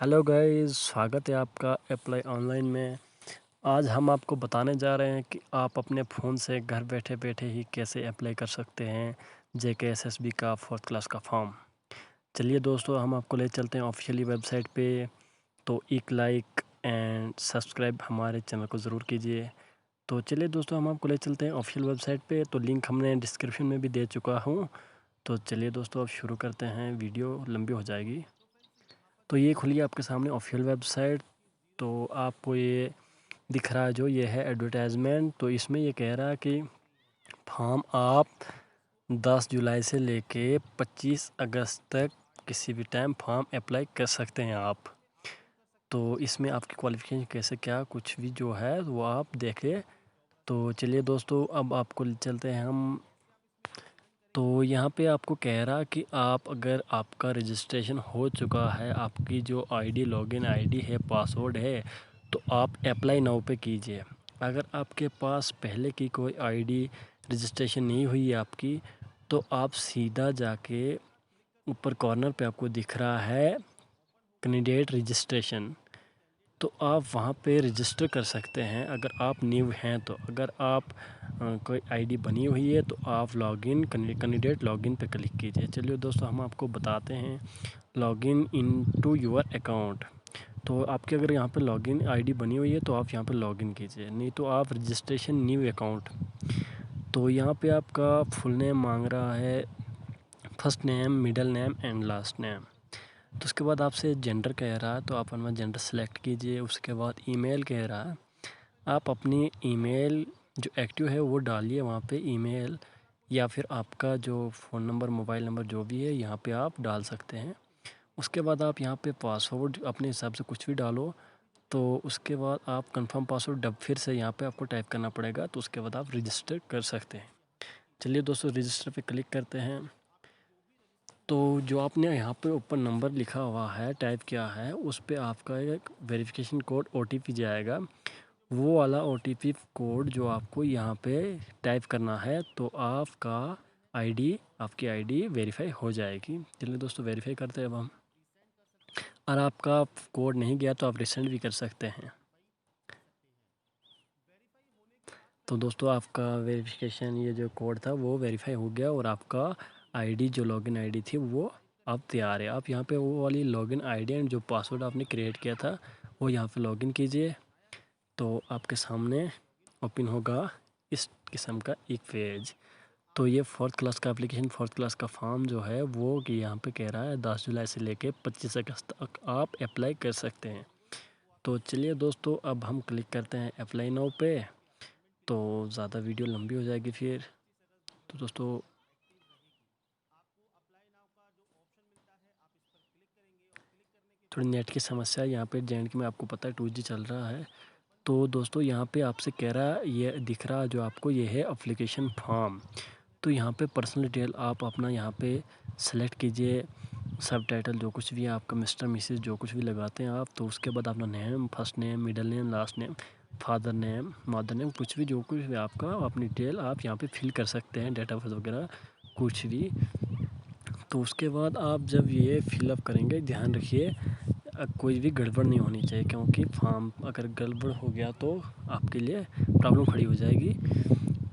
Hello guys, स्वागत है आपका अप्लाई ऑनलाइन में। आज हम आपको बताने जा रहे हैं कि आप अपने फ़ोन से घर बैठे बैठे ही कैसे अप्लाई कर सकते हैं जेकेएसएसबी का 4th क्लास का फॉर्म। चलिए दोस्तों, हम आपको ले चलते हैं ऑफिशियली वेबसाइट पे। तो एक लाइक एंड सब्सक्राइब हमारे चैनल को ज़रूर कीजिए। तो चलिए दोस्तों, हम आपको ले चलते हैं ऑफिशियल वेबसाइट पे। तो लिंक हमने डिस्क्रिप्शन में भी दे चुका हूँ। तो चलिए दोस्तों, अब शुरू करते हैं, वीडियो लंबी हो जाएगी। तो ये खुली आपके सामने ऑफिशियल वेबसाइट। तो आपको ये दिख रहा है, जो ये है एडवर्टाइजमेंट। तो इसमें ये कह रहा है कि फॉर्म आप 10 जुलाई से लेके 25 अगस्त तक किसी भी टाइम फॉर्म अप्लाई कर सकते हैं आप। तो इसमें आपकी क्वालिफ़िकेशन कैसे क्या कुछ भी जो है वो आप देखें। तो चलिए दोस्तों, अब आपको ले चलते हैं हम। तो यहाँ पे आपको कह रहा कि आप, अगर आपका रजिस्ट्रेशन हो चुका है, आपकी जो आईडी लॉगिन आईडी है, पासवर्ड है, तो आप अप्लाई नाउ पे कीजिए। अगर आपके पास पहले की कोई आईडी रजिस्ट्रेशन नहीं हुई है आपकी, तो आप सीधा जाके ऊपर कॉर्नर पे आपको दिख रहा है कैंडिडेट रजिस्ट्रेशन, तो आप वहाँ पे रजिस्टर कर सकते हैं अगर आप न्यू हैं। तो अगर आप कोई आईडी बनी हुई है तो आप लॉगिन कैंडिडेट लॉगिन पे क्लिक कीजिए। चलिए दोस्तों, हम आपको बताते हैं लॉगिन इनटू योर अकाउंट। तो आपके अगर यहाँ पे लॉगिन आईडी बनी हुई है तो आप यहाँ पे लॉगिन कीजिए, नहीं तो आप रजिस्ट्रेशन न्यू अकाउंट। तो यहाँ पे आपका फुल नेम मांग रहा है, first name, middle name and last name. तो उसके बाद आपसे जेंडर कह रहा है, तो आप अपना जेंडर सेलेक्ट कीजिए। उसके बाद ईमेल कह रहा है, आप अपनी ईमेल जो एक्टिव है वो डालिए वहाँ पे ईमेल, या फिर आपका जो फ़ोन नंबर, मोबाइल नंबर जो भी है यहाँ पे आप डाल सकते हैं। उसके बाद आप यहाँ पे पासवर्ड अपने हिसाब से कुछ भी डालो। तो उसके बाद आप कंफर्म पासवर्ड डब फिर से यहाँ पे आपको टाइप करना पड़ेगा। तो उसके बाद आप रजिस्टर कर सकते हैं। चलिए दोस्तों, रजिस्टर पे क्लिक करते हैं। तो जो आपने यहाँ पे ऊपर नंबर लिखा हुआ है, टाइप किया है, उस पे आपका एक वेरिफिकेशन कोड ओटीपी जाएगा। वो वाला ओटीपी कोड जो आपको यहाँ पे टाइप करना है, तो आपकी आईडी वेरीफाई हो जाएगी। चलिए दोस्तों, वेरीफाई करते हैं अब हम। और आपका कोड नहीं गया तो आप रिसेंड भी कर सकते हैं। तो दोस्तों, आपका वेरिफिकेशन ये जो कोड था वो वेरीफाई हो गया, और आपका आईडी जो लॉगिन आईडी थी वो अब तैयार है। आप यहाँ पे वो वाली लॉगिन आईडी एंड जो पासवर्ड आपने क्रिएट किया था वो यहाँ पे लॉगिन कीजिए। तो आपके सामने ओपन होगा इस किस्म का एक पेज। तो ये 4th क्लास का एप्लीकेशन, 4th क्लास का फॉर्म जो है वो कि यहाँ पे कह रहा है 10 जुलाई से लेके 25 अगस्त तक आप अप्लाई कर सकते हैं। तो चलिए दोस्तों, अब हम क्लिक करते हैं अप्लाई नाउ पे। तो ज़्यादा वीडियो लंबी हो जाएगी फिर। तो दोस्तों, थोड़ी नेट की समस्या है यहाँ पे जे&के में, आपको पता है 2G चल रहा है। तो दोस्तों, यहाँ पे आपसे कह रहा है, ये दिख रहा जो आपको, ये है एप्लीकेशन फॉर्म। तो यहाँ पे पर्सनल डिटेल आप अपना यहाँ पे सेलेक्ट कीजिए। सब टाइटल जो कुछ भी है आपका, मिस्टर मिसेस जो कुछ भी लगाते हैं आप। तो उसके बाद अपना name, first name, middle name, last name, father name, mother name, कुछ भी जो कुछ भी आपका, अपनी डिटेल आप यहाँ पे फिल कर सकते हैं, डेट ऑफ बर्थ वगैरह कुछ भी। तो उसके बाद आप जब ये फिलअप करेंगे, ध्यान रखिए कोई भी गड़बड़ नहीं होनी चाहिए, क्योंकि फॉर्म अगर गड़बड़ हो गया तो आपके लिए प्रॉब्लम खड़ी हो जाएगी।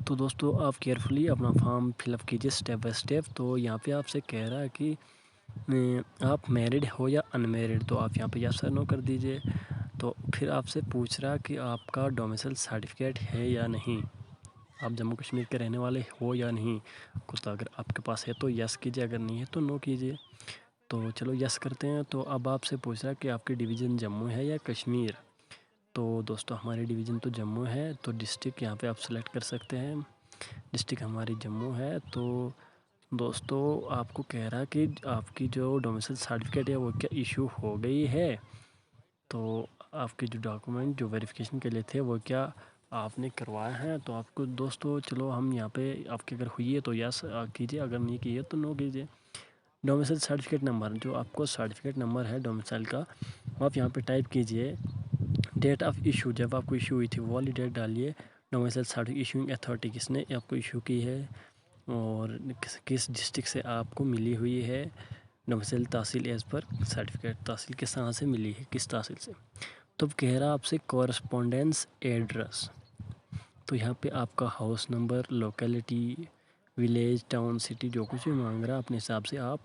तो दोस्तों, आप केयरफुली अपना फॉर्म फिलअप कीजिए स्टेप बाय स्टेप। तो यहाँ पे आपसे कह रहा है कि आप मैरिड हो या अनमैरिड, तो आप यहाँ पे यस और नो कर दीजिए। तो फिर आपसे पूछ रहा कि आपका डोमिसाइल सर्टिफिकेट है या नहीं, आप जम्मू कश्मीर के रहने वाले हो या नहीं। कुछ तो अगर आपके पास है तो यस कीजिए, अगर नहीं है तो नो कीजिए। तो चलो यस करते हैं। तो अब आपसे पूछ रहा है कि आपकी डिवीज़न जम्मू है या कश्मीर। तो दोस्तों, हमारी डिवीज़न तो जम्मू है, तो डिस्ट्रिक्ट यहाँ पे आप सेलेक्ट कर सकते हैं। डिस्ट्रिक्ट हमारी जम्मू है। तो दोस्तों, आपको कह रहा है कि आपकी जो डोमिसाइल सर्टिफिकेट है वो क्या इशू हो गई है। तो आपके जो डॉक्यूमेंट जो वेरिफिकेशन के लिए थे वो क्या आपने करवाया है। तो आपको दोस्तों, चलो हम यहाँ पे, आपकी अगर हुई है तो यस कीजिए, अगर नहीं की है तो नो कीजिए। डोमिसाइल सर्टिफिकेट नंबर, जो आपको सर्टिफिकेट नंबर है डोमिसाइल का, आप यहाँ पे टाइप कीजिए। डेट ऑफ इशू, जब आपको इशू हुई थी वो वाली डेट डालिए। डोमिसाइल सर्टिफिकेट इशूइंग अथॉरिटी किसने आपको इशू की है, और किस डिस्ट्रिक्ट से आपको मिली हुई है। डोमिसाइल तहसील एज़ पर सर्टिफिकेट तहसील के कहाँ से मिली है, किस तहसील से। तो अब कह रहा आपसे कॉरस्पॉन्डेंस एड्रेस, तो यहाँ पे आपका house number, locality, village, town, city, जो कुछ भी मांग रहा है अपने हिसाब से आप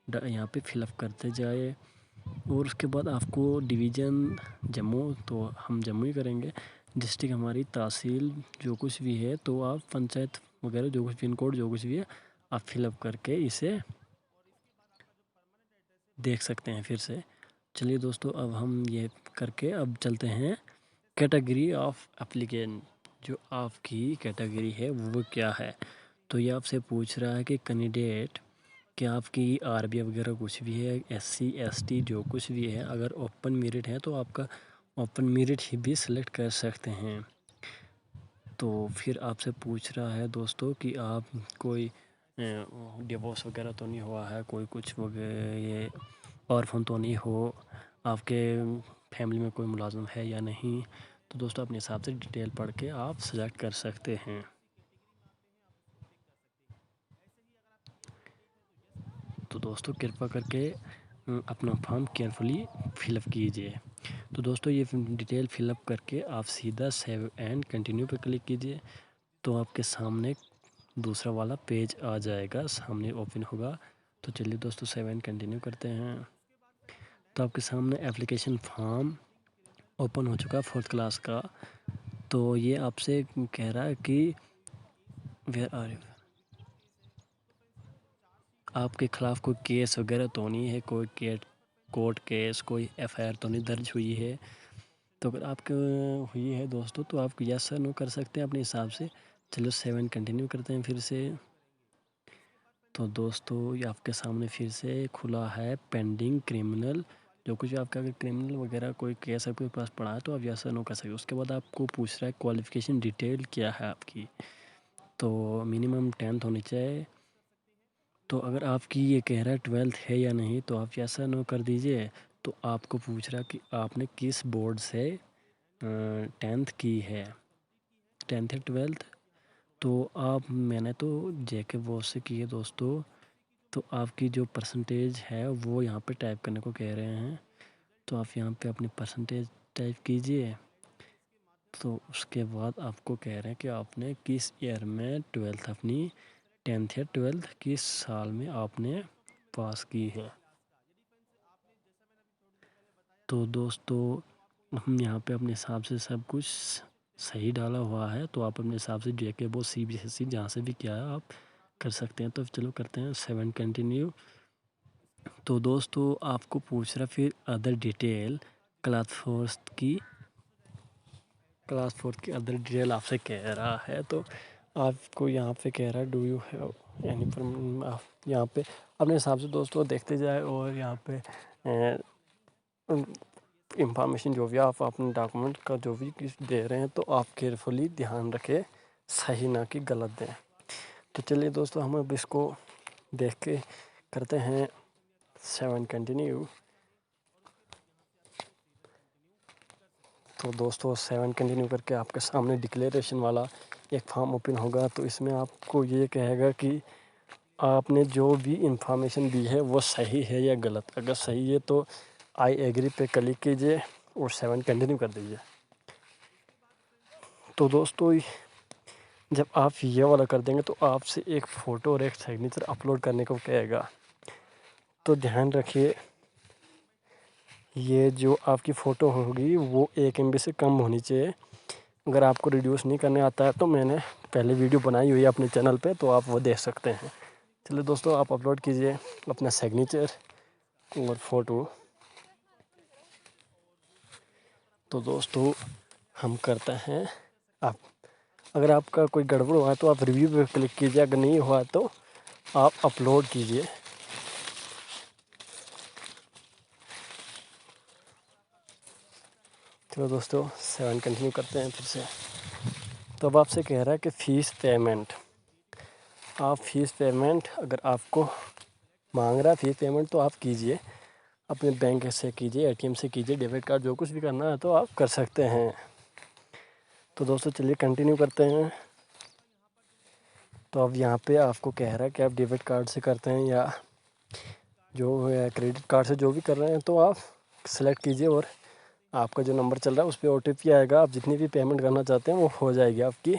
यहाँ पे फिलअप करते जाए। और उसके बाद आपको डिवीज़न जम्मू, तो हम जम्मू ही करेंगे। डिस्ट्रिक्ट हमारी तहसील जो कुछ भी है, तो आप पंचायत वगैरह जो कुछ पिन कोड जो कुछ भी है आप फिलअप करके इसे देख सकते हैं फिर से। चलिए दोस्तों, अब हम ये करके अब चलते हैं कैटेगरी ऑफ एप्लीकेंट, जो आपकी कैटेगरी है वो क्या है। तो ये आपसे पूछ रहा है कि कैंडिडेट क्या आपकी आरबी वगैरह कुछ भी है, एससी एसटी जो कुछ भी है, अगर ओपन मेरिट है तो आपका ओपन मेरिट ही भी सिलेक्ट कर सकते हैं। तो फिर आपसे पूछ रहा है दोस्तों कि आप कोई डिवोर्स वगैरह तो नहीं हुआ है, कोई कुछ वगैरह ये ऑर्फन तो नहीं हो, आपके फैमिली में कोई मुलाजिम है या नहीं। तो दोस्तों अपने हिसाब से डिटेल पढ़ के आप सेलेक्ट कर सकते हैं। तो दोस्तों कृपया करके अपना फॉर्म केयरफुली फिलअप कीजिए। तो दोस्तों ये डिटेल फिलअप करके आप सीधा सेव एंड कंटिन्यू पर क्लिक कीजिए, तो आपके सामने दूसरा वाला पेज आ जाएगा, सामने ओपन होगा। तो चलिए दोस्तों सेव एंड कंटिन्यू करते हैं। तो आपके सामने एप्लीकेशन फॉर्म ओपन हो चुका 4th क्लास का। तो ये आपसे कह रहा है कि वेयर आर यू, आपके ख़िलाफ़ कोई केस वगैरह तो नहीं है, कोई कोर्ट केस, कोई एफआईआर तो नहीं दर्ज हुई है। तो अगर आपके हुई है दोस्तों तो आप यस सर नो कर सकते हैं अपने हिसाब से। चलो 7 कंटिन्यू करते हैं फिर से। तो दोस्तों ये आपके सामने फिर से खुला है पेंडिंग क्रिमिनल, जो कुछ आपका अगर क्रिमिनल वगैरह कोई केस आपके पास पड़ा है तो आप यस सर नो कर सकते हो। उसके बाद आपको पूछ रहा है क्वालिफ़िकेशन डिटेल क्या है आपकी, तो मिनिमम 10th होनी चाहिए। तो अगर आपकी ये कह रहा है 12th है या नहीं, तो आप यस सर नो कर दीजिए। तो आपको पूछ रहा है कि आपने किस बोर्ड से 10th की है, 10th या 12th। तो आप मैंने तो जेके बोर्ड से की है दोस्तों। तो आपकी जो परसेंटेज है वो यहाँ पे टाइप करने को कह रहे हैं, तो आप यहाँ पे अपनी परसेंटेज टाइप कीजिए। तो उसके बाद आपको कह रहे हैं कि आपने किस ईयर में 12th अपनी 10th या 12th किस साल में आपने पास की है। तो दोस्तों हम यहाँ पे अपने हिसाब से सब कुछ सही डाला हुआ है, तो आप अपने हिसाब से जेके बोर्ड सीबीएसई जहाँ से भी किया है आप कर सकते हैं। तो चलो करते हैं 7 कंटिन्यू। तो दोस्तों आपको पूछ रहा फिर अदर डिटेल क्लास फोर्थ की अदर डिटेल आपसे कह रहा है। तो आपको यहाँ पे कह रहा है do you have any from, आप यहाँ पे अपने हिसाब से दोस्तों देखते जाए और यहाँ पे इंफॉर्मेशन जो भी आप अपने डॉक्यूमेंट का जो भी किस दे रहे हैं तो आप केयरफुली ध्यान रखें, सही ना कि गलत दें। तो चलिए दोस्तों हम अब इसको देख के करते हैं 7 कंटिन्यू। तो दोस्तों 7 कंटिन्यू करके आपके सामने डिक्लेरेशन वाला एक फॉर्म ओपन होगा। तो इसमें आपको ये कहेगा कि आपने जो भी इंफॉर्मेशन दी है वो सही है या गलत। अगर सही है तो आई एग्री पे क्लिक कीजिए और 7 कंटिन्यू कर दीजिए। तो दोस्तों जब आप ये वाला कर देंगे तो आपसे एक फ़ोटो और एक सिग्नेचर अपलोड करने को कहेगा। तो ध्यान रखिए ये जो आपकी फ़ोटो होगी वो 1 MB से कम होनी चाहिए। अगर आपको रिड्यूस नहीं करने आता है तो मैंने पहले वीडियो बनाई हुई है अपने चैनल पे, तो आप वो देख सकते हैं। चलिए दोस्तों आप अपलोड कीजिए अपना सिग्नेचर और फ़ोटो। तो दोस्तों हम करते हैं आप, अगर आपका कोई गड़बड़ हुआ है तो आप रिव्यू पे क्लिक कीजिए, अगर नहीं हुआ तो आप अपलोड कीजिए। चलो दोस्तों 7 कंटिन्यू करते हैं फिर से। तो अब आपसे कह रहा है कि फ़ीस पेमेंट, आप फ़ीस पेमेंट अगर आपको मांग रहा है फ़ीस पेमेंट तो आप कीजिए, अपने बैंक से कीजिए, एटीएम से कीजिए, डेबिट कार्ड जो कुछ भी करना है तो आप कर सकते हैं। तो दोस्तों चलिए कंटिन्यू करते हैं। तो अब यहाँ पे आपको कह रहा है कि आप डेबिट कार्ड से करते हैं या जो है क्रेडिट कार्ड से जो भी कर रहे हैं तो आप सेलेक्ट कीजिए और आपका जो नंबर चल रहा है उस पर OTP आएगा। आप जितनी भी पेमेंट करना चाहते हैं वो हो जाएगी आपकी।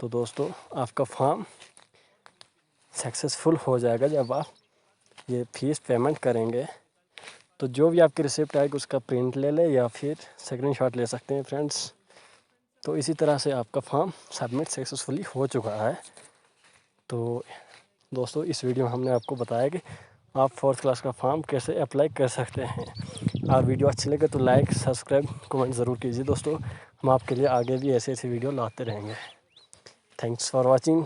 तो दोस्तों आपका फॉर्म सक्सेसफुल हो जाएगा जब आप ये फ़ीस पेमेंट करेंगे। तो जो भी आपकी रिसिप्ट आएगी उसका प्रिंट ले लें या फिर स्क्रीनशॉट ले सकते हैं फ्रेंड्स। तो इसी तरह से आपका फॉर्म सबमिट सक्सेसफुली हो चुका है। तो दोस्तों इस वीडियो में हमने आपको बताया कि आप 4th क्लास का फॉर्म कैसे अप्लाई कर सकते हैं। आप वीडियो अच्छी लगे तो लाइक सब्सक्राइब कमेंट ज़रूर कीजिए दोस्तों। हम आपके लिए आगे भी ऐसे वीडियो लाते रहेंगे। Thanks for watching.